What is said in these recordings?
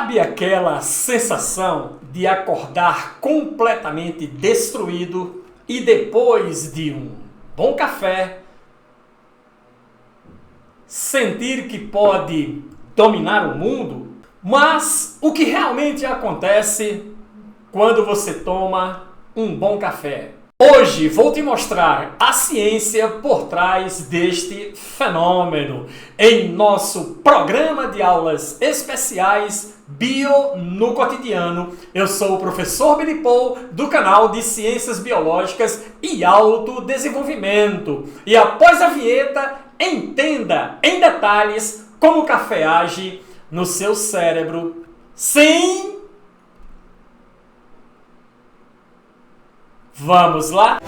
Sabe aquela sensação de acordar completamente destruído e depois de um bom café, sentir que pode dominar o mundo? Mas o que realmente acontece quando você toma um bom café? Hoje vou te mostrar a ciência por trás deste fenômeno em nosso programa de aulas especiais Bio no Cotidiano. Eu sou o professor Billy Paul do canal de Ciências Biológicas e Autodesenvolvimento. E após a vinheta, entenda em detalhes como o café age no seu cérebro. Sim! Vamos lá?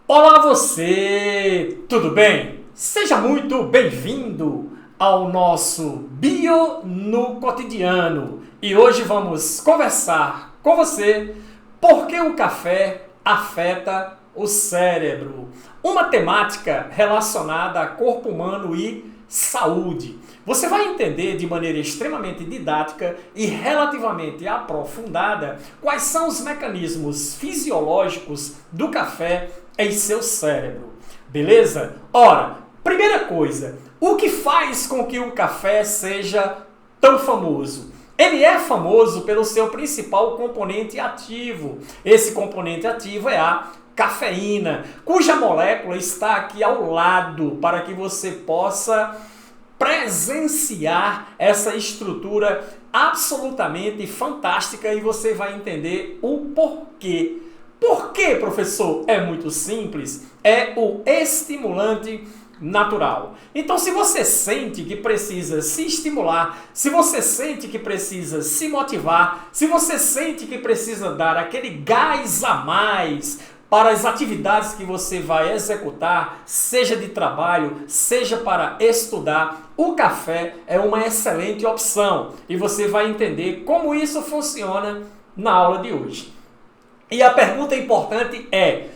Olá você! Tudo bem? Seja muito bem-vindo ao nosso Bio no Cotidiano. E hoje vamos conversar com você por que o café afeta o cérebro. Uma temática relacionada a corpo humano e saúde. Você vai entender de maneira extremamente didática e relativamente aprofundada quais são os mecanismos fisiológicos do café em seu cérebro. Beleza? Ora, primeira coisa, o que faz com que o café seja tão famoso? Ele é famoso pelo seu principal componente ativo. Esse componente ativo é a cafeína, cuja molécula está aqui ao lado para que você possa presenciar essa estrutura absolutamente fantástica e você vai entender o porquê. Por quê, professor? É muito simples, é o estimulante natural. Então, se você sente que precisa se estimular, se você sente que precisa se motivar, se você sente que precisa dar aquele gás a mais para as atividades que você vai executar, seja de trabalho, seja para estudar, o café é uma excelente opção. E você vai entender como isso funciona na aula de hoje. E a pergunta importante é: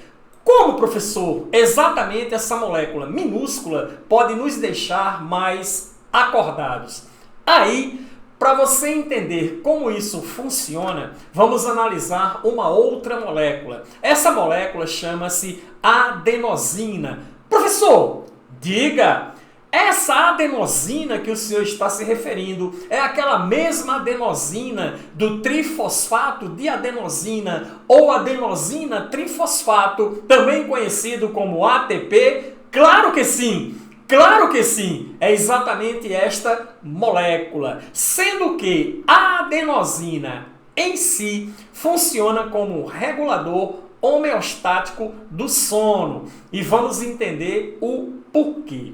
como, professor, exatamente essa molécula minúscula pode nos deixar mais acordados? Aí, para você entender como isso funciona, vamos analisar uma outra molécula. Essa molécula chama-se adenosina. Professor, diga, essa adenosina que o senhor está se referindo é aquela mesma adenosina do trifosfato de adenosina ou adenosina trifosfato, também conhecido como ATP? Claro que sim! Claro que sim, é exatamente esta molécula, sendo que a adenosina em si funciona como regulador homeostático do sono. E vamos entender o porquê.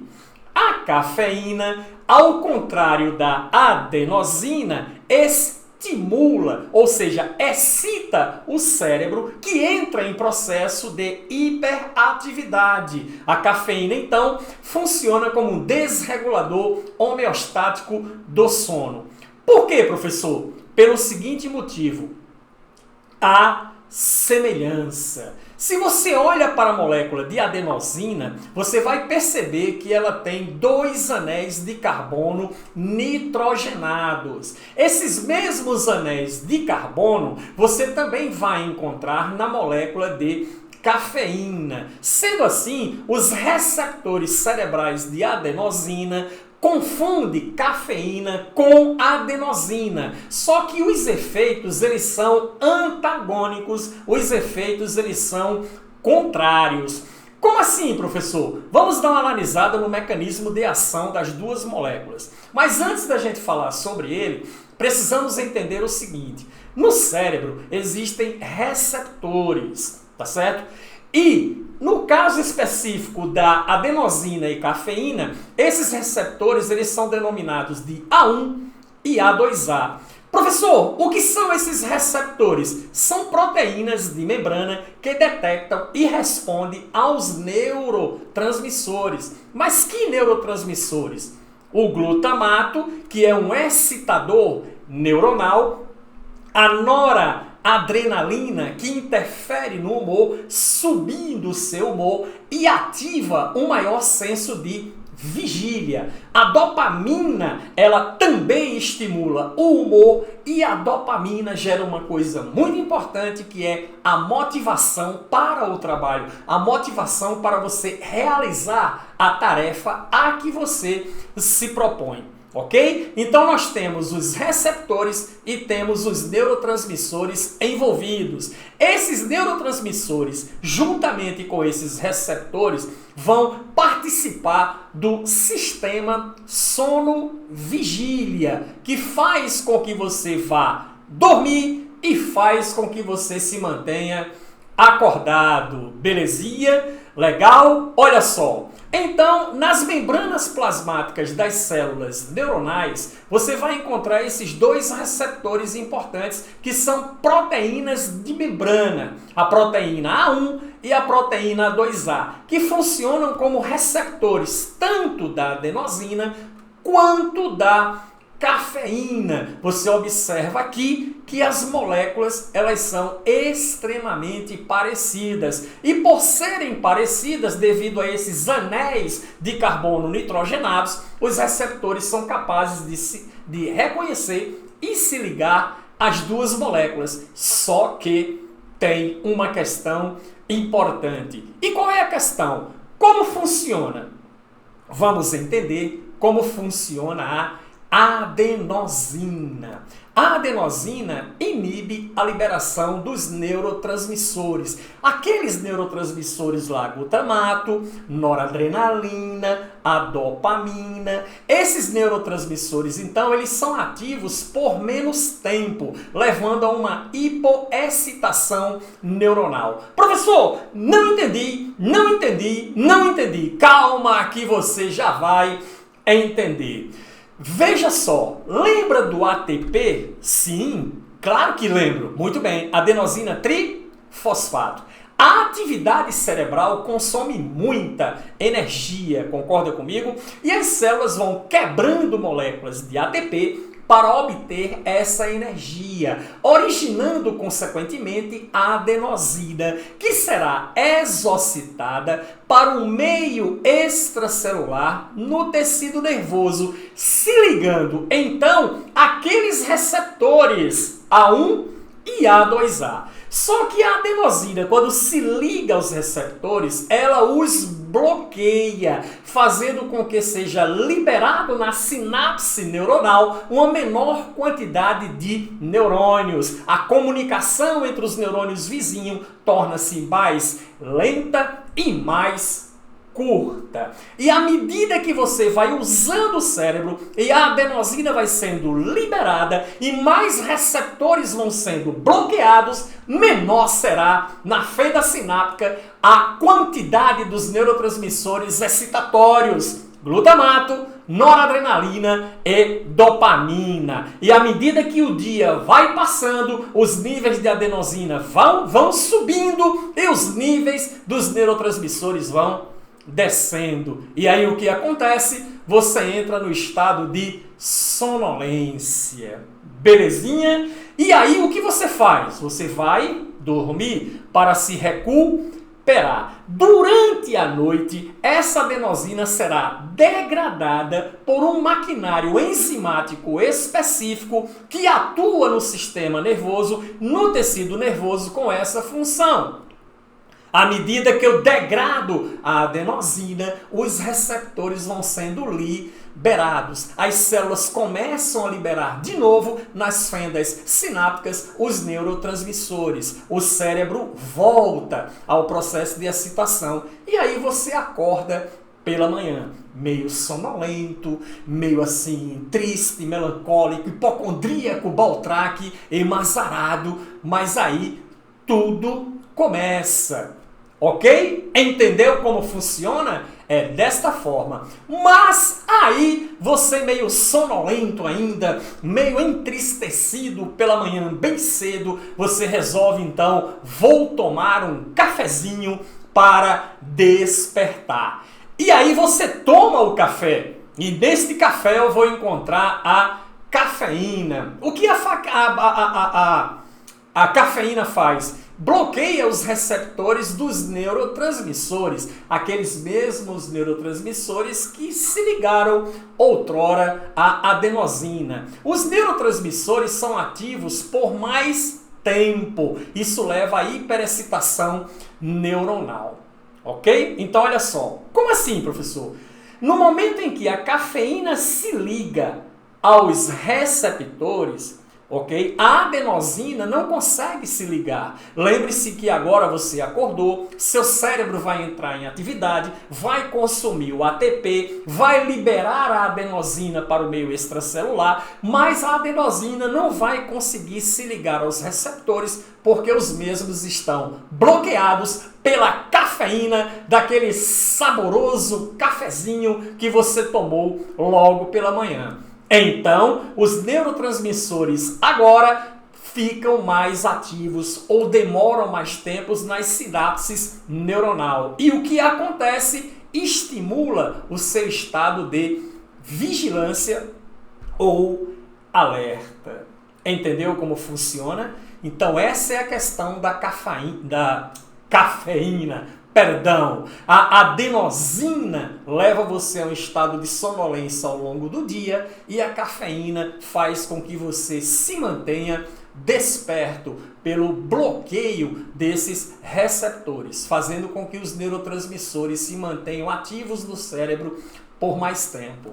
A cafeína, ao contrário da adenosina, estimula, ou seja, excita o cérebro que entra em processo de hiperatividade. A cafeína, então, funciona como um desregulador homeostático do sono. Por quê, professor? Pelo seguinte motivo: a semelhança. Se você olha para a molécula de adenosina, você vai perceber que ela tem 2 anéis de carbono nitrogenados. Esses mesmos anéis de carbono você também vai encontrar na molécula de cafeína. Sendo assim, os receptores cerebrais de adenosina confunde cafeína com adenosina. Só que os efeitos, eles são antagônicos, os efeitos, eles são contrários. Como assim, professor? Vamos dar uma analisada no mecanismo de ação das duas moléculas. Mas antes da gente falar sobre ele, precisamos entender o seguinte: no cérebro existem receptores, tá certo? E no caso específico da adenosina e cafeína, esses receptores eles são denominados de A1 e A2A. Professor, o que são esses receptores? São proteínas de membrana que detectam e respondem aos neurotransmissores. Mas que neurotransmissores? O glutamato, que é um excitador neuronal, a adrenalina que interfere no humor, subindo o seu humor e ativa um maior senso de vigília. A dopamina, ela também estimula o humor e a dopamina gera uma coisa muito importante que é a motivação para o trabalho, a motivação para você realizar a tarefa a que você se propõe. Ok? Então nós temos os receptores e temos os neurotransmissores envolvidos. Esses neurotransmissores, juntamente com esses receptores, vão participar do sistema sono-vigília, que faz com que você vá dormir e faz com que você se mantenha acordado. Belezinha? Legal? Olha só. Então, nas membranas plasmáticas das células neuronais, você vai encontrar esses dois receptores importantes que são proteínas de membrana, a proteína A1 e a proteína A2A, que funcionam como receptores tanto da adenosina quanto da cafeína. Você observa aqui que as moléculas elas são extremamente parecidas e por serem parecidas devido a esses anéis de carbono nitrogenados, os receptores são capazes de reconhecer e se ligar às duas moléculas. Só que tem uma questão importante. E qual é a questão? Como funciona? Vamos entender como funciona a adenosina. A adenosina inibe a liberação dos neurotransmissores. Aqueles neurotransmissores lá, glutamato, noradrenalina, a dopamina. Esses neurotransmissores, então, eles são ativos por menos tempo, levando a uma hipoexcitação neuronal. Professor, não entendi. Calma que você já vai entender. Veja só, lembra do ATP? Sim, claro que lembro. Muito bem, adenosina trifosfato. A atividade cerebral consome muita energia, concorda comigo? E as células vão quebrando moléculas de ATP para obter essa energia, originando, consequentemente, a adenosina, que será exocitada para um meio extracelular no tecido nervoso, se ligando, então, àqueles receptores A1 e A2A. Só que a adenosina, quando se liga aos receptores, ela os bloqueia, fazendo com que seja liberado na sinapse neuronal uma menor quantidade de neurônios. A comunicação entre os neurônios vizinhos torna-se mais lenta e mais curta. E à medida que você vai usando o cérebro e a adenosina vai sendo liberada e mais receptores vão sendo bloqueados, menor será na fenda sináptica a quantidade dos neurotransmissores excitatórios, glutamato, noradrenalina e dopamina. E à medida que o dia vai passando, os níveis de adenosina vão subindo e os níveis dos neurotransmissores vão descendo. E aí o que acontece? Você entra no estado de sonolência. Belezinha? E aí o que você faz? Você vai dormir para se recuperar. Durante a noite, essa adenosina será degradada por um maquinário enzimático específico que atua no sistema nervoso, no tecido nervoso com essa função. À medida que eu degrado a adenosina, os receptores vão sendo liberados. As células começam a liberar de novo nas fendas sinápticas os neurotransmissores. O cérebro volta ao processo de excitação. E aí você acorda pela manhã, meio sonolento, meio assim triste, melancólico, hipocondríaco, baltraque, emazarado. Mas aí tudo começa. Ok? Entendeu como funciona? É desta forma. Mas aí, você meio sonolento ainda, meio entristecido pela manhã bem cedo, você resolve então, vou tomar um cafezinho para despertar. E aí você toma o café. E neste café eu vou encontrar a cafeína. O que a a cafeína faz? Bloqueia os receptores dos neurotransmissores, aqueles mesmos neurotransmissores que se ligaram outrora à adenosina. Os neurotransmissores são ativos por mais tempo. Isso leva à hiperexcitação neuronal. Ok? Então, olha só. Como assim, professor? No momento em que a cafeína se liga aos receptores, ok? A adenosina não consegue se ligar. Lembre-se que agora você acordou, seu cérebro vai entrar em atividade, vai consumir o ATP, vai liberar a adenosina para o meio extracelular, mas a adenosina não vai conseguir se ligar aos receptores porque os mesmos estão bloqueados pela cafeína daquele saboroso cafezinho que você tomou logo pela manhã. Então, os neurotransmissores agora ficam mais ativos ou demoram mais tempo nas sinapses neuronal. E o que acontece? Estimula o seu estado de vigilância ou alerta. Entendeu como funciona? Então, essa é a questão da cafeína. A adenosina leva você a um estado de sonolência ao longo do dia e a cafeína faz com que você se mantenha desperto pelo bloqueio desses receptores, fazendo com que os neurotransmissores se mantenham ativos no cérebro por mais tempo.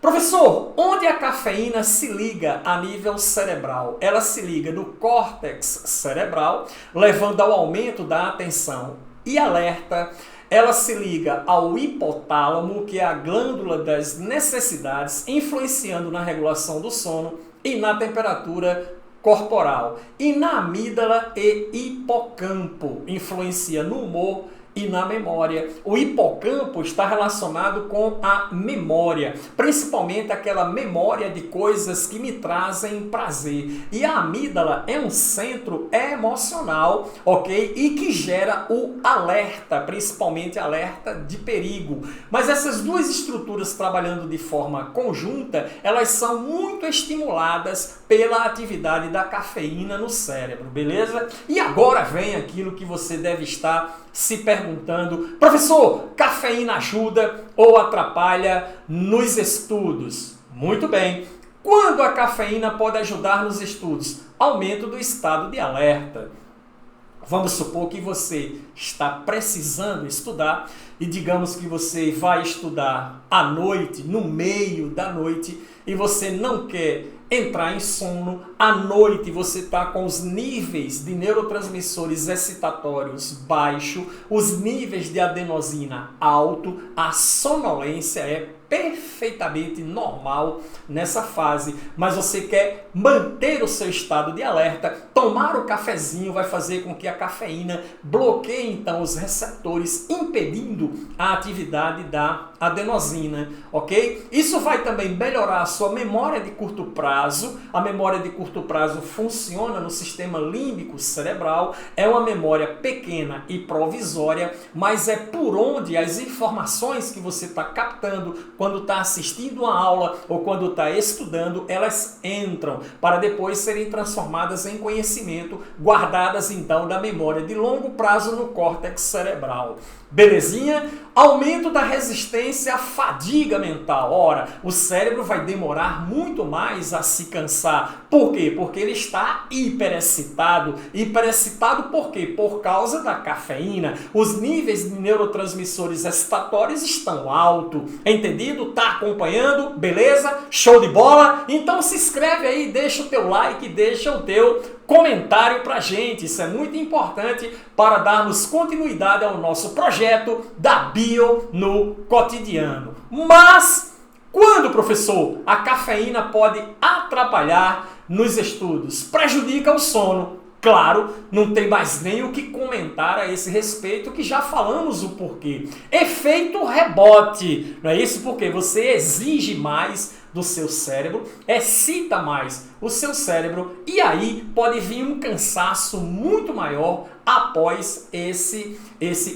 Professor, onde a cafeína se liga a nível cerebral? Ela se liga no córtex cerebral, levando ao aumento da atenção e alerta. Ela se liga ao hipotálamo, que é a glândula das necessidades, influenciando na regulação do sono e na temperatura corporal. E na amígdala e hipocampo, influencia no humor e na memória. O hipocampo está relacionado com a memória, principalmente aquela memória de coisas que me trazem prazer. E a amígdala é um centro emocional, ok? E que gera o alerta, principalmente alerta de perigo. Mas essas duas estruturas trabalhando de forma conjunta, elas são muito estimuladas pela atividade da cafeína no cérebro, beleza? E agora vem aquilo que você deve estar se perguntando: professor, cafeína ajuda ou atrapalha nos estudos? Muito bem. Quando a cafeína pode ajudar nos estudos? Aumento do estado de alerta. Vamos supor que você está precisando estudar e digamos que você vai estudar à noite, no meio da noite, e você não quer entrar em sono. À noite você está com os níveis de neurotransmissores excitatórios baixo, os níveis de adenosina alto, a sonolência é perfeitamente normal nessa fase, mas você quer manter o seu estado de alerta. Tomar o cafezinho vai fazer com que a cafeína bloqueie então os receptores, impedindo a atividade da adenosina, ok? Isso vai também melhorar a sua memória de curto prazo. A memória de curto prazo funciona no sistema límbico cerebral, é uma memória pequena e provisória, mas é por onde as informações que você está captando quando está assistindo uma aula ou quando está estudando, elas entram para depois serem transformadas em conhecimento, guardadas então da memória de longo prazo no córtex cerebral. Belezinha? Aumento da resistência à fadiga mental. Ora, o cérebro vai demorar muito mais a se cansar. Por quê? Porque ele está hiperexcitado. Hiperexcitado por quê? Por causa da cafeína. Os níveis de neurotransmissores excitatórios estão altos. Entendido? Tá acompanhando? Beleza? Show de bola? Então se inscreve aí, deixa o teu like, deixa o teu comentário pra gente. Isso é muito importante para darmos continuidade ao nosso projeto da Bio no Cotidiano. Mas quando, professor, a cafeína pode atrapalhar nos estudos? Prejudica o sono. Claro, não tem mais nem o que comentar a esse respeito, que já falamos o porquê. Efeito rebote, não é isso? Porque você exige mais do seu cérebro, excita mais o seu cérebro e aí pode vir um cansaço muito maior após esse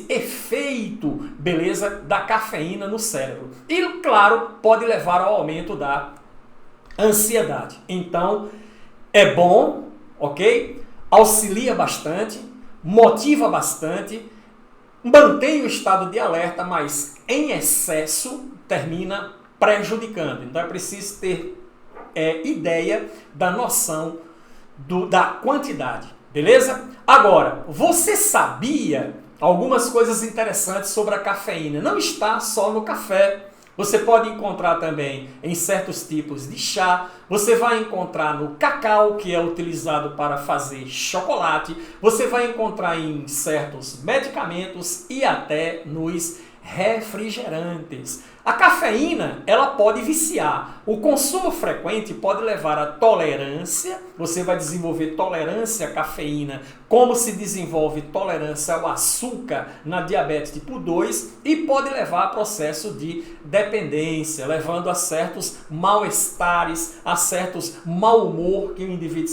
efeito, beleza, da cafeína no cérebro. E, claro, pode levar ao aumento da ansiedade. Então, é bom, ok? auxilia bastante, motiva bastante, mantém o estado de alerta, mas em excesso termina prejudicando. Então é preciso ter ideia da noção da quantidade, beleza? Agora, você sabia algumas coisas interessantes sobre a cafeína? Não está só no café. Você pode encontrar também em certos tipos de chá, você vai encontrar no cacau, que é utilizado para fazer chocolate, você vai encontrar em certos medicamentos e até nos refrigerantes. A cafeína, ela pode viciar. O consumo frequente pode levar à tolerância. Você vai desenvolver tolerância à cafeína, como se desenvolve tolerância ao açúcar na diabetes tipo 2, e pode levar a processo de dependência, levando a certos mal-estares, a certos mau humor que o indivíduo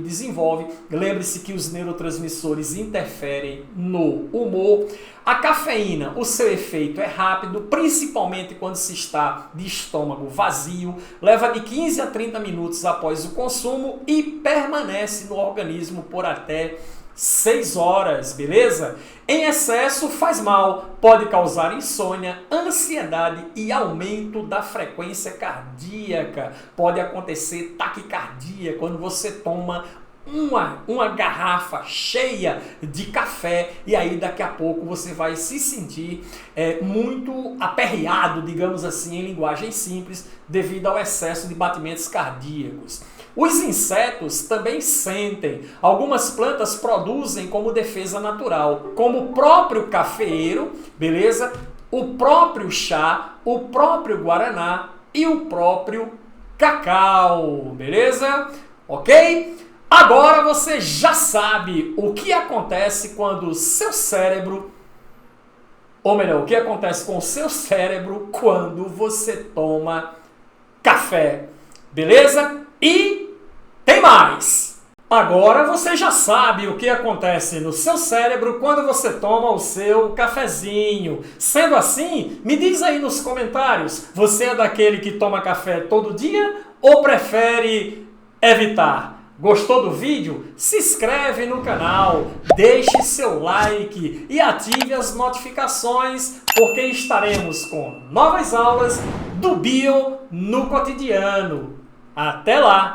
desenvolve. Lembre-se que os neurotransmissores interferem no humor. A cafeína, o seu efeito é rápido, principalmente quando se está de estômago vazio, leva de 15 a 30 minutos após o consumo e permanece no organismo por até 6 horas, beleza? Em excesso faz mal, pode causar insônia, ansiedade e aumento da frequência cardíaca. Pode acontecer taquicardia quando você toma uma garrafa cheia de café, e aí daqui a pouco você vai se sentir muito aperreado, digamos assim, em linguagem simples, devido ao excesso de batimentos cardíacos. Os insetos também sentem. Algumas plantas produzem como defesa natural, como o próprio cafeeiro, beleza? O próprio chá, o próprio guaraná e o próprio cacau, beleza? Ok? Agora você já sabe o que acontece quando o seu cérebro, ou melhor, o que acontece com o seu cérebro quando você toma café, beleza? E tem mais! Agora você já sabe o que acontece no seu cérebro quando você toma o seu cafezinho. Sendo assim, me diz aí nos comentários, você é daquele que toma café todo dia ou prefere evitar? Gostou do vídeo? Se inscreve no canal, deixe seu like e ative as notificações, porque estaremos com novas aulas do Bio no Cotidiano. Até lá!